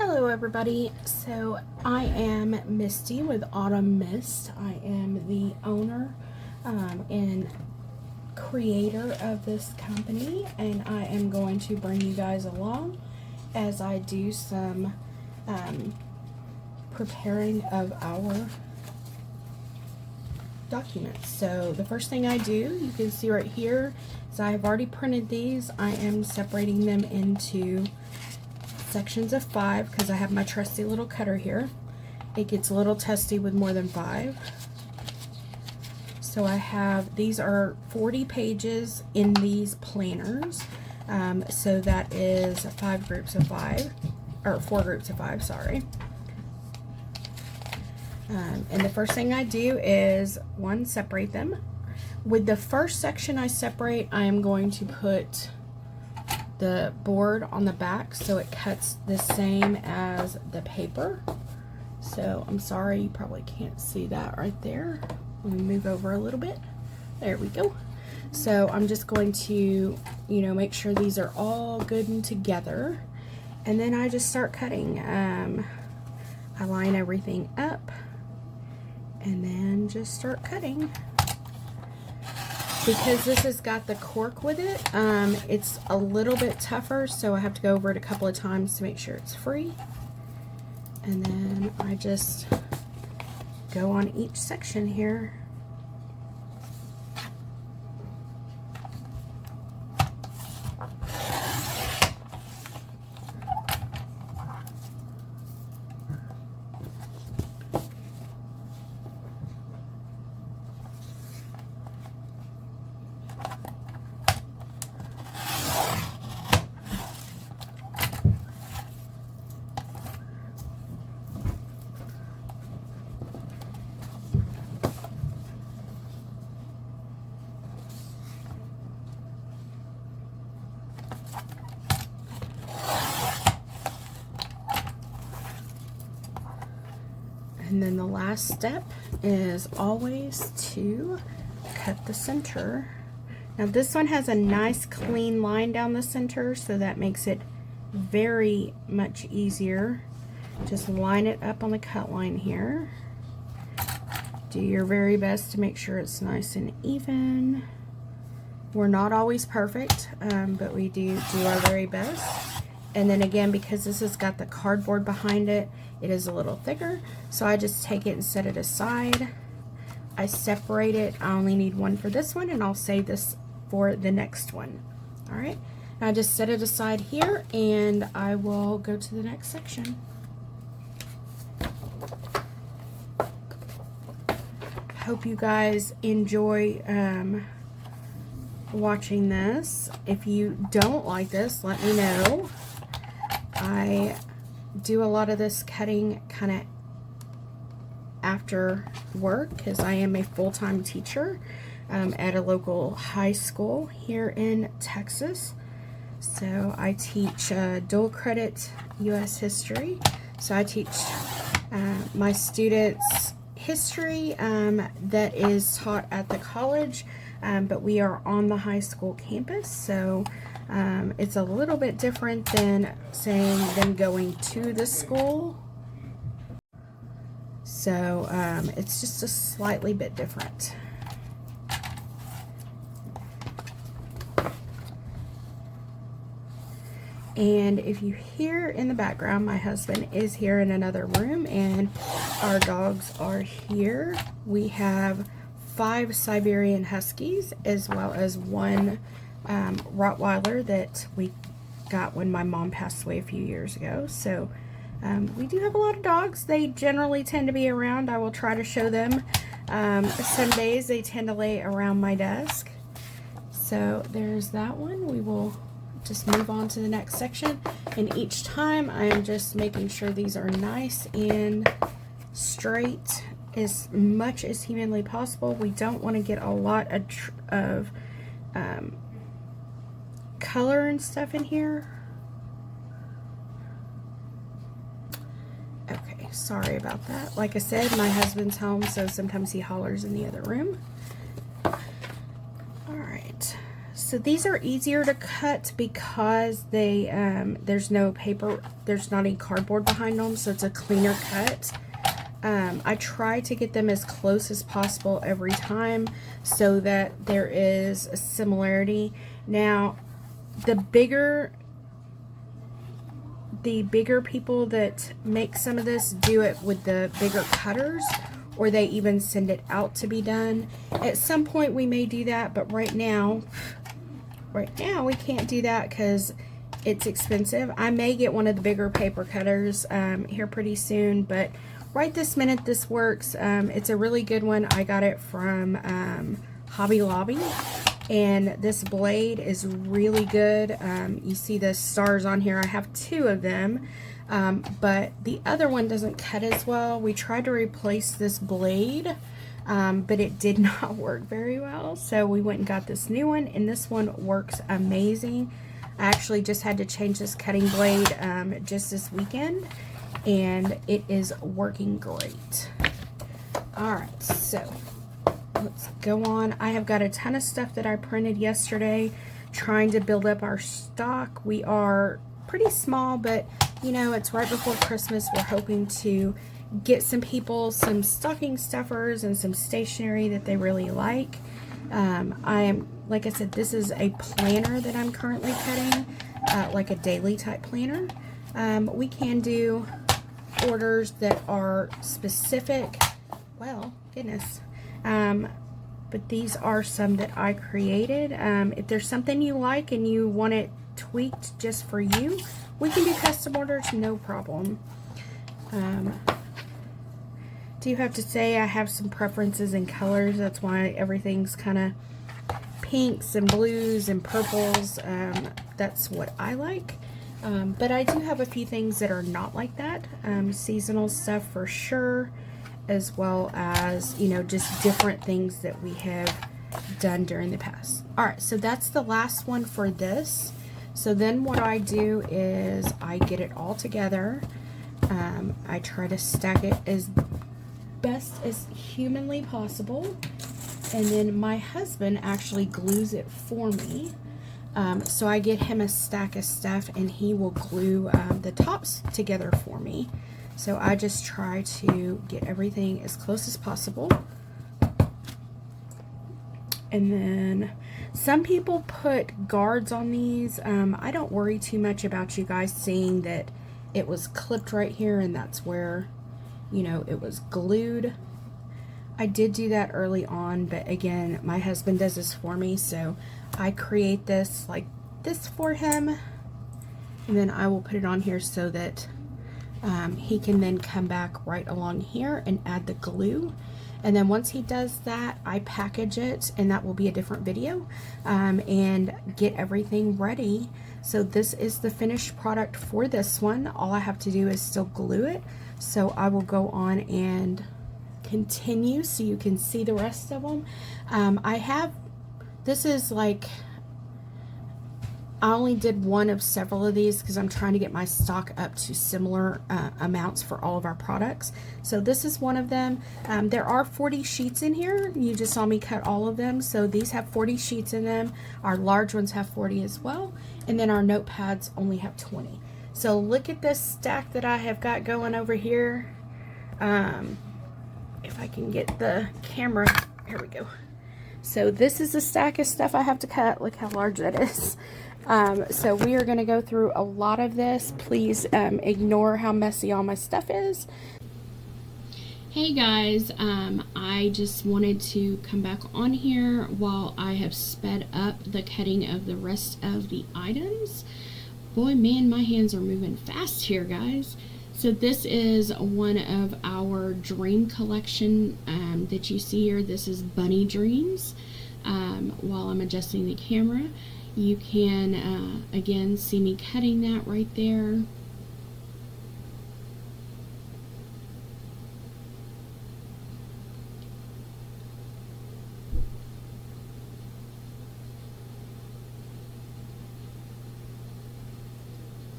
Hello everybody, so I am Misty with Autumn Mist. I am the owner and creator of this company, and I am going to bring you guys along as I do some preparing of our documents. So the first thing I do, you can see right here, is I have already printed these. I am separating them into sections of 5 because I have my trusty little cutter here. It gets a little testy with more than 5. So I have, these are 40 pages in these planners. So that is 5 groups of 5, or 4 groups of 5, sorry. And the first thing I do is, one, separate them. With the first section I separate, I am going to put the board on the back so it cuts the same as the paper. So I'm sorry, you probably can't see that right there. Let me move over a little bit. There we go. So I'm just going to, make sure these are all good and together, and then I just start cutting. I line everything up and then just start cutting. Because this has got the cork with it, it's a little bit tougher, so I have to go over it a couple of times to make sure it's free. And then I just go on each section here. And then the last step is always to cut the center. Now this one has a nice clean line down the center, so that makes it very much easier. Just line it up on the cut line here. Do your very best to make sure it's nice and even. We're not always perfect, but we do our very best. And then again, because this has got the cardboard behind it, it is a little thicker. So I just take it and set it aside. I separate it. I only need one for this one, and I'll save this for the next one. All right. Now I just set it aside here, and I will go to the next section. Hope you guys enjoy watching this. If you don't like this, let me know. I do a lot of this cutting kind of after work because I am a full-time teacher at a local high school here in Texas. So I teach dual credit U.S. history. So I teach my students history that is taught at the college, but we are on the high school campus, so it's a little bit different than going to the school. So it's just a slightly bit different. And if you hear in the background, my husband is here in another room, and our dogs are here. We have 5 Siberian Huskies, as well as 1 Rottweiler that we got when my mom passed away a few years ago. So we do have a lot of dogs. They generally tend to be around. I will try to show them. Some days they tend to lay around my desk. So there's that one. We will just move on to the next section, and each time I am just making sure these are nice and straight as much as humanly possible. We don't want to get a lot of color and stuff in here. Okay, sorry about that. Like I said, my husband's home, so sometimes he hollers in the other room. Alright, So these are easier to cut because they there's no paper, there's not any cardboard behind them, so it's a cleaner cut. I try to get them as close as possible every time so that there is a similarity. Now, the bigger people that make some of this do it with the bigger cutters, or they even send it out to be done. At some point we may do that, but right now we can't do that because it's expensive. I may get one of the bigger paper cutters here pretty soon, but right this minute this works. It's a really good one. I got it from Hobby Lobby, and this blade is really good. You see the stars on here. I have 2 of them, but the other one doesn't cut as well. We tried to replace this blade, but it did not work very well, so we went and got this new one, and this one works amazing. I actually just had to change this cutting blade just this weekend, and it is working great. Alright, so let's go on. I have got a ton of stuff that I printed yesterday, trying to build up our stock. We are pretty small, but you know, it's right before Christmas. We're hoping to get some people some stocking stuffers and some stationery that they really like. Like I said, this is a planner that I'm currently cutting, like a daily type planner. We can do orders that are specific. Well, goodness. But these are some that I created. If there's something you like and you want it tweaked just for you, we can do custom orders, no problem. Do have to say I have some preferences in colors. That's why everything's kind of pinks and blues and purples. That's what I like. But I do have a few things that are not like that. Seasonal stuff for sure, as well as, you know, just different things that we have done during the past. Alright, so that's the last one for this. So then what I do is I get it all together. I try to stack it as best as humanly possible, and then my husband actually glues it for me. So I get him a stack of stuff and he will glue the tops together for me. So I just try to get everything as close as possible. And then some people put guards on these. I don't worry too much about you guys seeing that it was clipped right here and that's where, you know, it was glued. I did do that early on, but again, my husband does this for me, so I create this like this for him, and then I will put it on here so that he can then come back right along here and add the glue. And then once he does that, I package it, and that will be a different video, and get everything ready. So this is the finished product for this one. All I have to do is still glue it. So I will go on and continue so you can see the rest of them. This is like, I only did one of several of these because I'm trying to get my stock up to similar amounts for all of our products. So this is one of them. There are 40 sheets in here. You just saw me cut all of them. So these have 40 sheets in them. Our large ones have 40 as well. And then our notepads only have 20. So look at this stack that I have got going over here. If I can get the camera, here we go. So this is a stack of stuff I have to cut. Look how large that is. So we are going to go through a lot of this. Please ignore how messy all my stuff is. Hey guys, I just wanted to come back on here while I have sped up the cutting of the rest of the items. Boy, man, my hands are moving fast here, guys. So this is one of our dream collection that you see here. This is Bunny Dreams. While I'm adjusting the camera, you can again see me cutting that right there.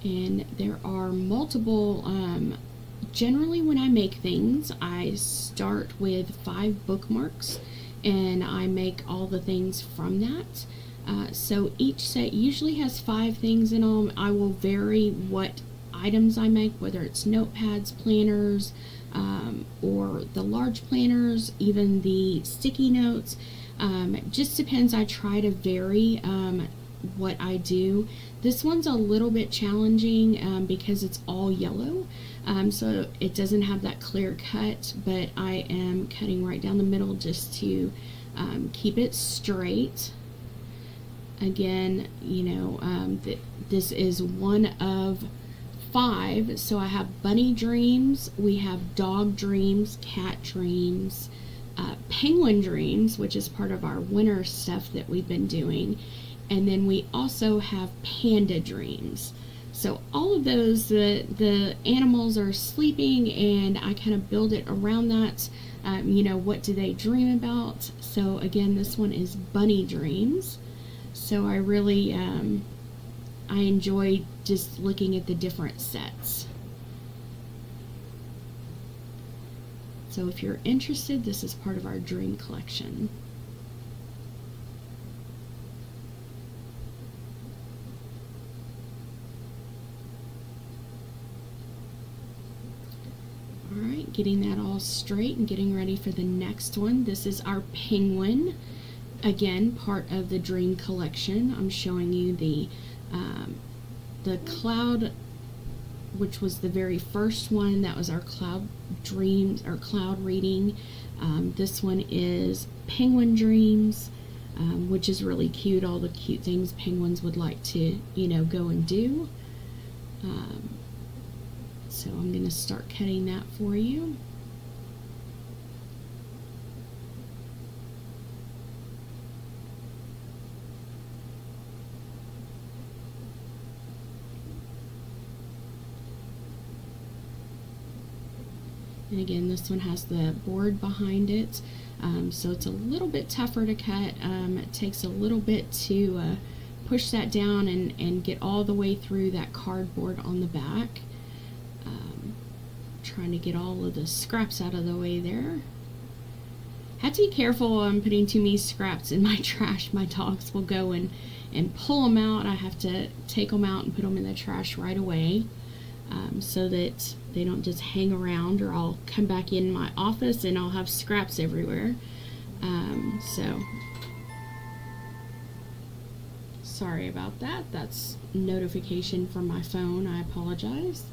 And there are multiple, generally when I make things, I start with 5 bookmarks and I make all the things from that. So each set usually has 5 things in them. I will vary what items I make, whether it's notepads, planners, or the large planners, even the sticky notes. It just depends. I try to vary what I do. This one's a little bit challenging because it's all yellow, so it doesn't have that clear cut, but I am cutting right down the middle just to keep it straight. Again, you know, this is one of 5, so I have bunny dreams, we have dog dreams, cat dreams, penguin dreams, which is part of our winter stuff that we've been doing, and then we also have panda dreams. So all of those, the animals are sleeping, and I kind of build it around that. You know, what do they dream about? So again, this one is bunny dreams. So I really, I enjoy just looking at the different sets. So if you're interested, this is part of our dream collection. Alright, getting that all straight and getting ready for the next one. This is our penguin. Again, part of the dream collection. I'm showing you the cloud, which was the very first one. That was our cloud dreams, or cloud reading. This one is penguin dreams, which is really cute. All the cute things penguins would like to, you know, go and do. So I'm going to start cutting that for you. And again, this one has the board behind it, so it's a little bit tougher to cut. It takes a little bit to push that down and get all the way through that cardboard on the back. Trying to get all of the scraps out of the way there. Have to be careful. I'm putting too many scraps in my trash. My dogs will go and pull them out. I have to take them out and put them in the trash right away. So that they don't just hang around, or I'll come back in my office and I'll have scraps everywhere. So sorry about that. That's notification from my phone. I apologize.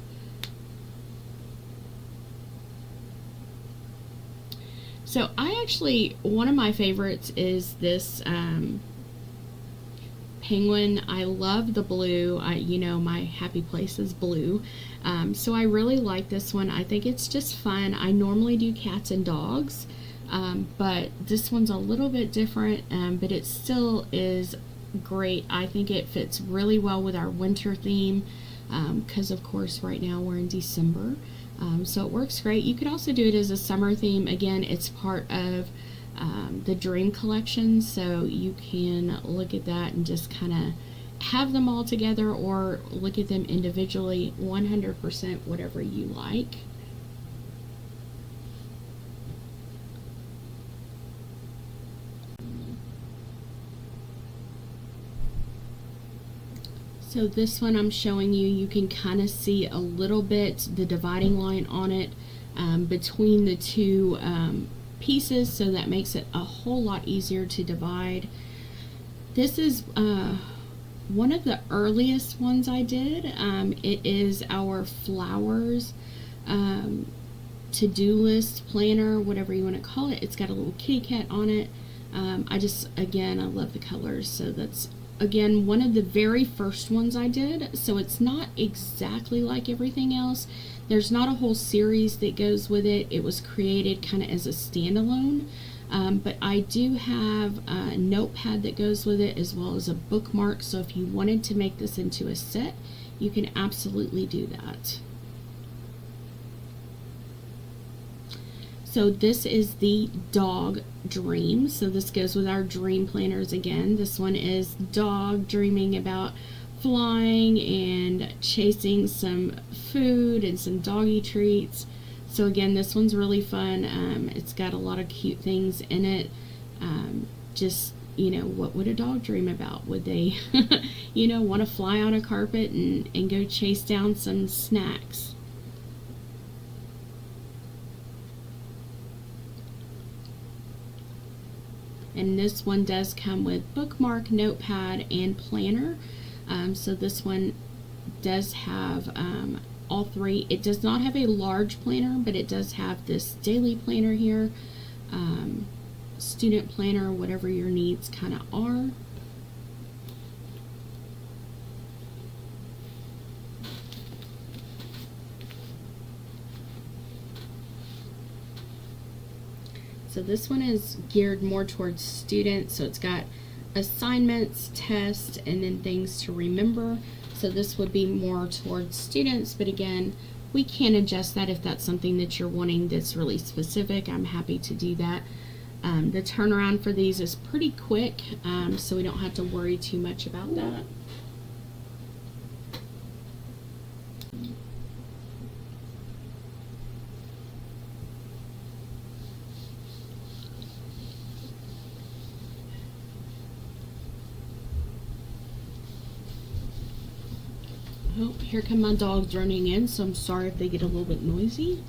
So I actually, one of my favorites is this penguin. I love the blue. You know, my happy place is blue. So I really like this one. I think it's just fun. I normally do cats and dogs, but this one's a little bit different, but it still is great. I think it fits really well with our winter theme, because of course right now we're in December. So it works great. You could also do it as a summer theme. Again, it's part of the dream collection, so you can look at that and just kind of have them all together, or look at them individually. 100% whatever you like. So this one I'm showing you, you can kind of see a little bit the dividing line on it between the two pieces, so that makes it a whole lot easier to divide. This is one of the earliest ones I did. It is our flowers to-do list planner, whatever you want to call it. It's got a little kitty cat on it. Again, I love the colors, so that's again one of the very first ones I did. So it's not exactly like everything else. There's not a whole series that goes with it. It was created kind of as a standalone, but I do have a notepad that goes with it, as well as a bookmark. So if you wanted to make this into a set, you can absolutely do that. So this is the dog dream. So this goes with our dream planners again. This one is dog dreaming about flying and chasing some food and some doggy treats. So again, this one's really fun. It's got a lot of cute things in it. Just you know, what would a dog dream about? Would they, you know, want to fly on a carpet and go chase down some snacks? And this one does come with bookmark, notepad, and planner. So this one does have all three. It does not have a large planner, but it does have this daily planner here, student planner, whatever your needs kind of are. So this one is geared more towards students, so it's got assignments, tests, and then things to remember. So this would be more towards students, but again, we can adjust that if that's something that you're wanting that's really specific. I'm happy to do that. The turnaround for these is pretty quick, so we don't have to worry too much about that. Oh, here come my dogs running in, so I'm sorry if they get a little bit noisy.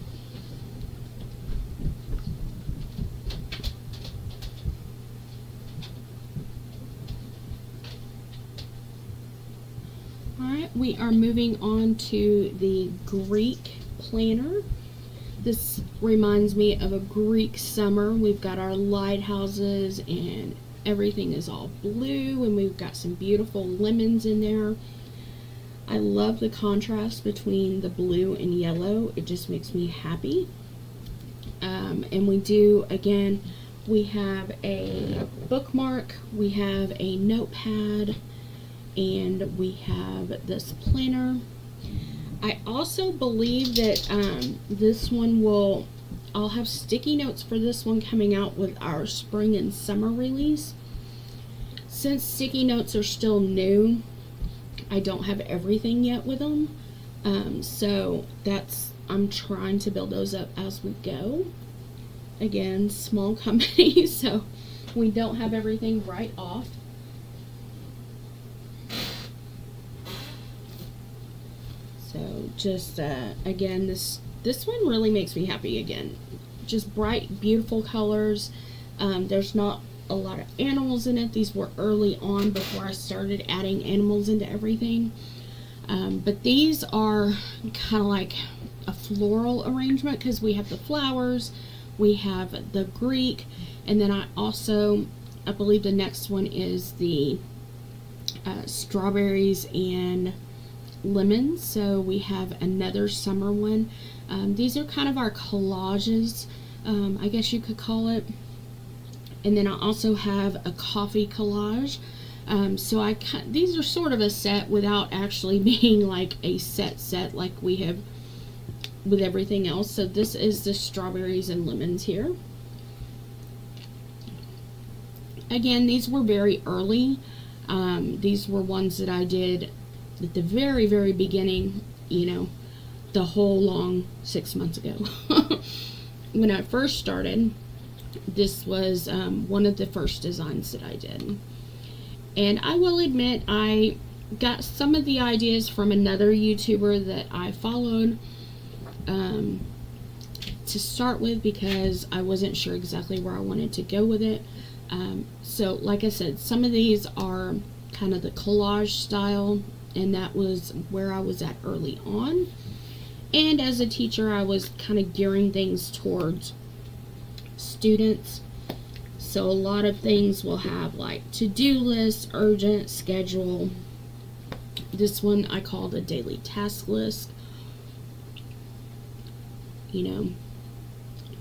Alright, we are moving on to the Greek planner. This reminds me of a Greek summer. We've got our lighthouses and everything is all blue, and we've got some beautiful lemons in there. I love the contrast between the blue and yellow. It just makes me happy. And we do, again, we have a bookmark, we have a notepad, and we have this planner. I also believe that this one will, I'll have sticky notes for this one coming out with our spring and summer release. Since sticky notes are still new, I don't have everything yet with them, so I'm trying to build those up as we go. Again, small company, so we don't have everything right off. So just again, this one really makes me happy. Again, just bright, beautiful colors. There's not a lot of animals in it. These were early on before I started adding animals into everything, but these are kind of like a floral arrangement because we have the flowers, we have the Greek, and then I believe the next one is the strawberries and lemons. So we have another summer one. These are kind of our collages, I guess you could call it. And then I also have a coffee collage. So these are sort of a set without actually being like a set like we have with everything else. So this is the strawberries and lemons here. Again, these were very early. These were ones that I did at the very, very beginning, you know, the whole long 6 months ago. When I first started, this was one of the first designs that I did. And I will admit, I got some of the ideas from another YouTuber that I followed to start with because I wasn't sure exactly where I wanted to go with it. So like I said, some of these are kind of the collage style, and that was where I was at early on. And as a teacher, I was kind of gearing things towards students. So a lot of things will have like to-do list, urgent, schedule. This one I call the daily task list. You know,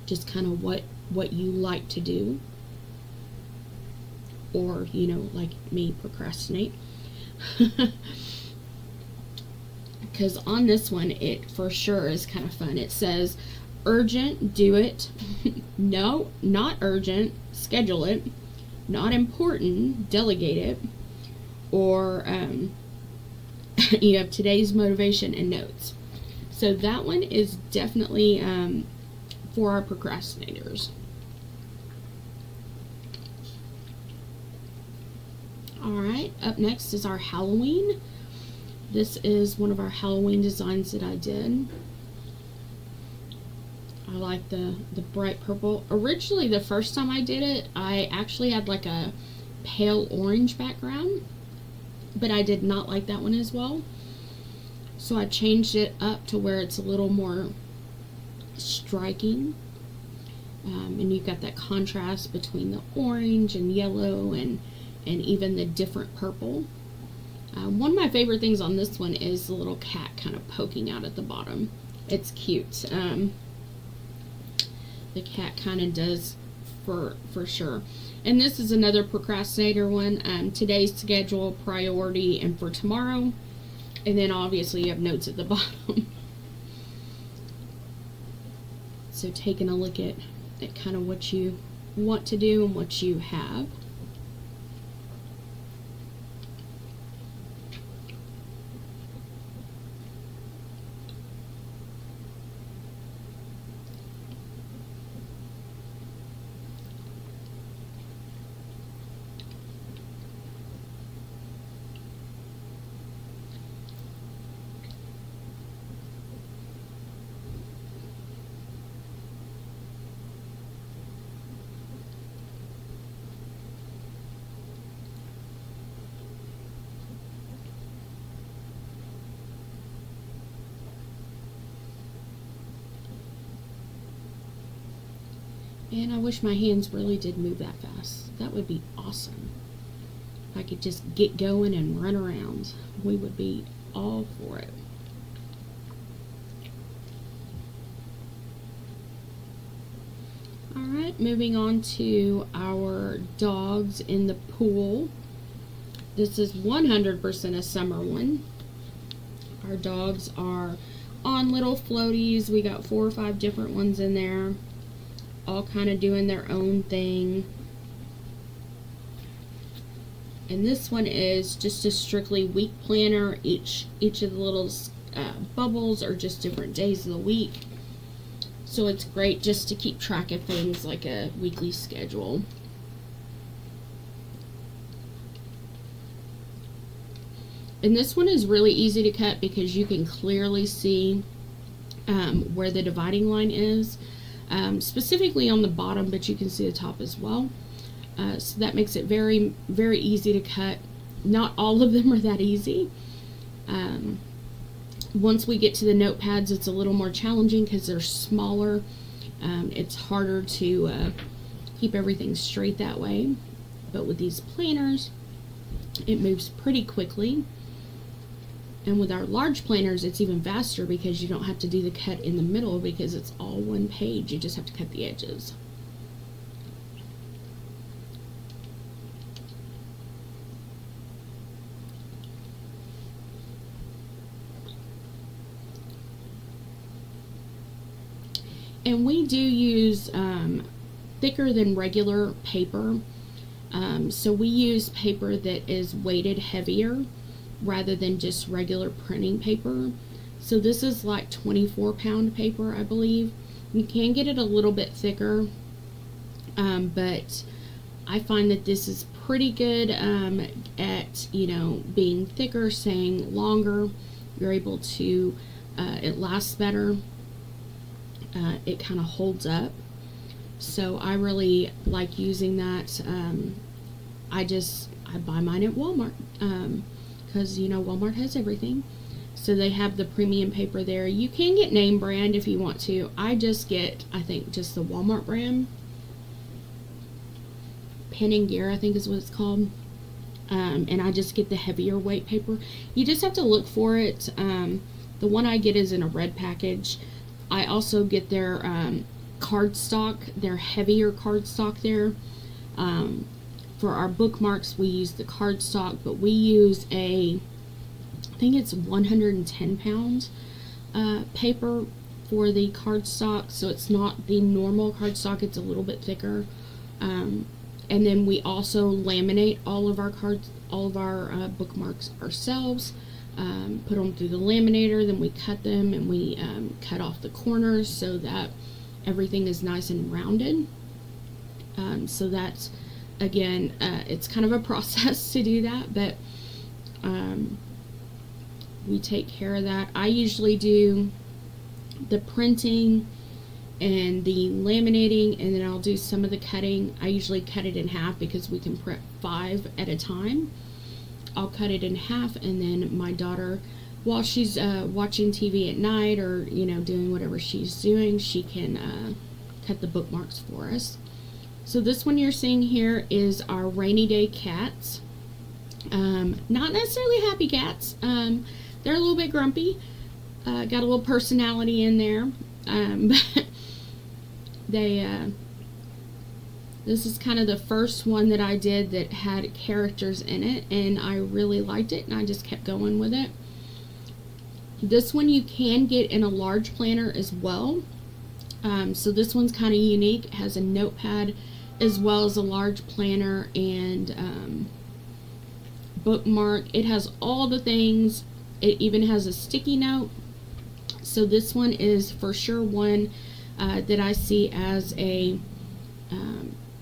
just kind of what you like to do, or, you know, like me, procrastinate. Because on this one, it for sure is kind of fun. It says urgent, do it. No, not urgent, schedule it. Not important, delegate it. Or you have today's motivation and notes. So that one is definitely for our procrastinators. Alright, up next is our Halloween. This is one of our Halloween designs that I did. I like the bright purple. Originally, the first time I did it, I actually had like a pale orange background, but I did not like that one as well. So I changed it up to where it's a little more striking. And you've got that contrast between the orange and yellow and even the different purple. One of my favorite things on this one is the little cat kind of poking out at the bottom. It's cute. The cat kind of does for sure. And this is another procrastinator one. Today's schedule, priority, and for tomorrow. And then obviously you have notes at the bottom. So taking a look at kind of what you want to do and what you have. And I wish my hands really did move that fast. That would be awesome. If I could just get going and run around, we would be all for it. Alright, moving on to our dogs in the pool. This is 100% a summer one. Our dogs are on little floaties. We got 4 or 5 different ones in there, all kind of doing their own thing. And this one is just a strictly week planner. Each of the little bubbles are just different days of the week. So it's great just to keep track of things like a weekly schedule. And this one is really easy to cut because you can clearly see where the dividing line is. Specifically on the bottom, but you can see the top as well. So that makes it very, very easy to cut. Not all of them are that easy. Once we get to the notepads, it's a little more challenging because they're smaller. It's harder to keep everything straight that way. But with these planners, it moves pretty quickly. And with our large planners, it's even faster because you don't have to do the cut in the middle because it's all one page. You just have to cut the edges. And we do use thicker than regular paper. So we use paper that is weighted heavier rather than just regular printing paper. So this is like 24-pound paper, I believe. You can get it a little bit thicker, but I find that this is pretty good at, you know, being thicker, staying longer. You're able to, it lasts better. It kind of holds up. So I really like using that. I buy mine at Walmart. Because, you know, Walmart has everything. So they have the premium paper there. You can get name brand if you want to. I just get, I think, just the Walmart brand. Pen and Gear, I think is what it's called. And I just get the heavier weight paper. You just have to look for it. The one I get is in a red package. I also get their cardstock, their heavier cardstock there. For our bookmarks, we use the cardstock, but we use I think it's 110-pound paper for the cardstock, so it's not the normal cardstock, it's a little bit thicker. And then we also laminate all of our bookmarks ourselves, put them through the laminator, then we cut them and we cut off the corners so that everything is nice and rounded. So that's again, it's kind of a process to do that, but we take care of that. I usually do the printing and the laminating, and then I'll do some of the cutting. I usually cut it in half because we can print 5 at a time. I'll cut it in half, and then my daughter, while she's watching TV at night or, you know, doing whatever she's doing, she can cut the bookmarks for us. So this one you're seeing here is our rainy day cats. Not necessarily happy cats. They're a little bit grumpy. Got a little personality in there. But this is kind of the first one that I did that had characters in it, and I really liked it, and I just kept going with it. This one you can get in a large planner as well. So this one's kind of unique. It has a notepad as well as a large planner and bookmark. It has all the things. It even has a sticky note. So this one is for sure one that I see as a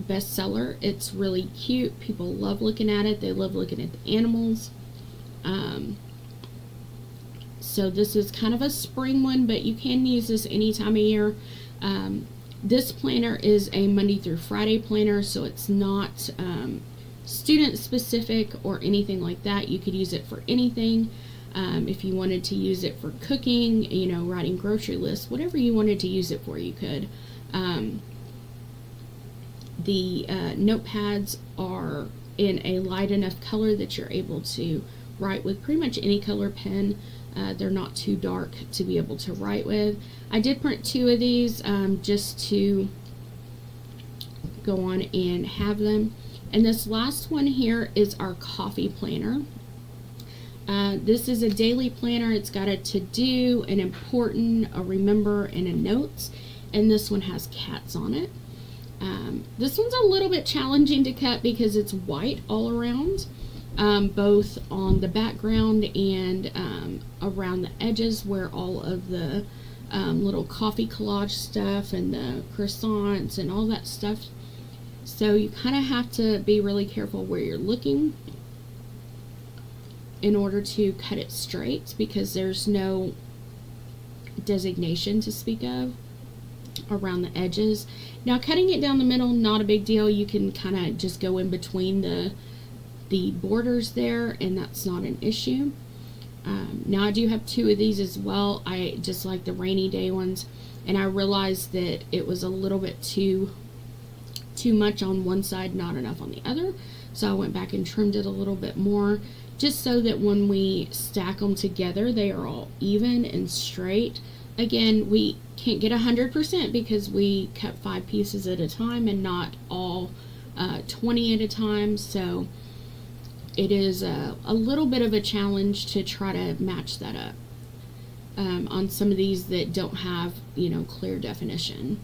bestseller. It's really cute. People love looking at it. They love looking at the animals. So this is kind of a spring one, but you can use this any time of year. This planner is a Monday through Friday planner, so it's not student specific or anything like that. You could use it for anything. If you wanted to use it for cooking, you know, writing grocery lists, whatever you wanted to use it for, you could. The notepads are in a light enough color that you're able to write with pretty much any color pen. They're not too dark to be able to write with. I did print 2 of these just to go on and have them. And this last one here is our coffee planner. This is a daily planner. It's got a to-do, an important, a remember, and a notes. And this one has cats on it. This one's a little bit challenging to cut because it's white all around, both on the background and around the edges where all of the little coffee collage stuff and the croissants and all that stuff. So you kind of have to be really careful where you're looking in order to cut it straight, because there's no designation to speak of around the edges. Now cutting it down the middle, not a big deal. You can kind of just go in between the borders there, and that's not an issue. Now I do have 2 of these as well. I just like the rainy day ones, and I realized that it was a little bit too much on one side, not enough on the other, so I went back and trimmed it a little bit more, just so that when we stack them together they are all even and straight. Again, we can't get 100% because we cut 5 pieces at a time and not all 20 at a time, so it is a little bit of a challenge to try to match that up on some of these that don't have, you know, clear definition.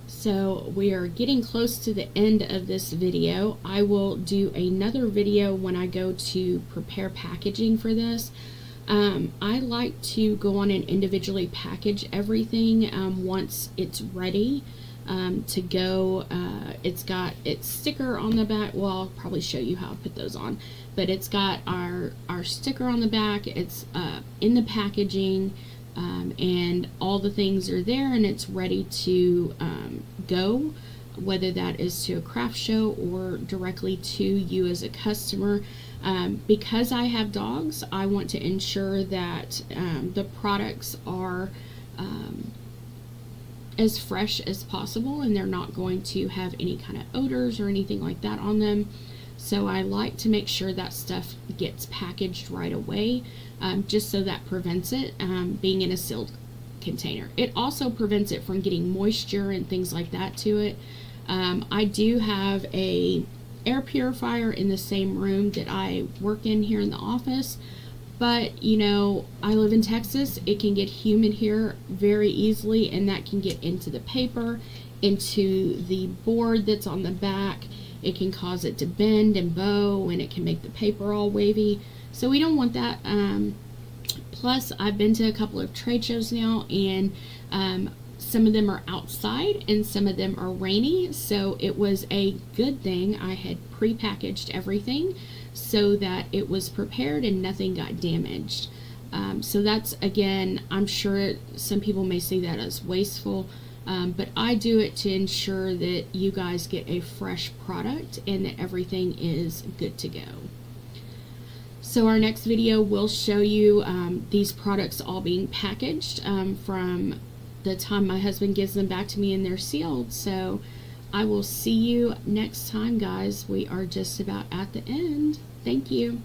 So we are getting close to the end of this video. I will do another video when I go to prepare packaging for this. I like to go on and individually package everything once it's ready to go. It's got its sticker on the back. Well, I'll probably show you how I put those on, but it's got our sticker on the back. It's in the packaging, and all the things are there, and it's ready to go, whether that is to a craft show or directly to you as a customer. Because I have dogs, I want to ensure that the products are as fresh as possible, and they're not going to have any kind of odors or anything like that on them. So I like to make sure that stuff gets packaged right away, just so that prevents it being in a sealed container. It also prevents it from getting moisture and things like that to it. I do have a air purifier in the same room that I work in here in the office, but you know, I live in Texas. It can get humid here very easily, and that can get into the paper, into the board that's on the back. It can cause it to bend and bow, and it can make the paper all wavy, so we don't want that. Plus, I've been to a couple of trade shows now, and Some of them are outside and some of them are rainy, so it was a good thing I had pre-packaged everything so that it was prepared and nothing got damaged. So that's, again, I'm sure some people may see that as wasteful, but I do it to ensure that you guys get a fresh product and that everything is good to go. So our next video will show you these products all being packaged from the time my husband gives them back to me and they're sealed. So I will see you next time, guys. We are just about at the end. Thank you.